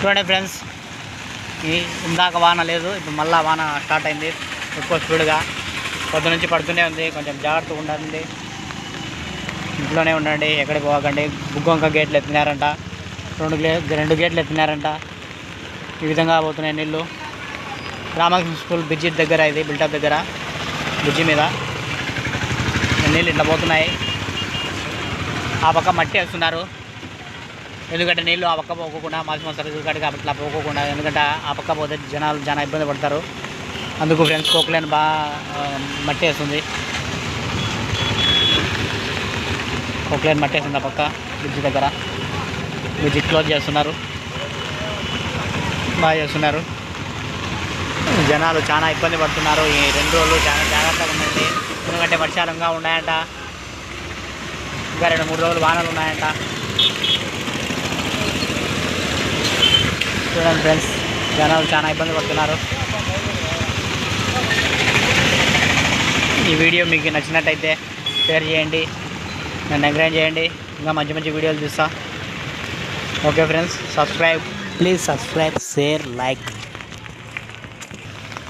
చూడండి ఫ్రెండ్స్, ఇందాక వాన లేదు, ఇప్పుడు మళ్ళీ వాన స్టార్ట్ అయింది ఎక్కువ స్పీడ్గా. పొద్దు నుంచి పడుతూనే ఉంది, కొంచెం జాగ్రత్తగా ఉండండి, ఇంట్లోనే ఉండండి, ఎక్కడికి పోకండి. బుగ్గొంక గేట్లు ఎత్తినారంట, రెండు గేట్లు ఎత్తినారంట. ఈ విధంగా పోతున్నాయి నీళ్ళు. రామకృష్ణ స్కూల్ బ్రిడ్జి దగ్గర, ఇది బిల్టప్ దగ్గర బ్రిడ్జి మీద నీళ్ళు ఇట్లా పోతున్నాయి. ఆ పక్క మట్టి వేస్తున్నారు, ఎందుకంటే నీళ్ళు ఆ పక్క పోకోకుండా, మాసి సరుకు కాడికి అట్లా పోకోకుండా, ఎందుకంటే ఆ పక్క పోతే జనాలు చాలా ఇబ్బంది పడతారు. అందుకు ఫ్రెండ్స్ పోకలేని బాగా మట్టి వేస్తుంది, పోకలేని మట్టి వేస్తుంది ఆ పక్క బ్రిడ్జి దగ్గర. బ్రిడ్జి క్లోజ్ చేస్తున్నారు, బాగా చేస్తున్నారు. జనాలు చాలా ఇబ్బంది పడుతున్నారు. ఈ 2 రోజులు చాలా జాగ్రత్తగా ఉండండి, ఎందుకంటే వర్షాలంగా ఉన్నాయంట, ఇంకా 2-3 రోజులు వానలు ఉన్నాయంట. చూడండి ఫ్రెండ్స్, జనాలు చాలా ఇబ్బంది పడుతున్నారు. ఈ వీడియో మీకు నచ్చినట్టయితే షేర్ చేయండి, నన్ను ఎంకరేజ్ చేయండి, ఇంకా మంచి మంచి వీడియోలు చూస్తా. Okay friends, subscribe, please subscribe, share, like.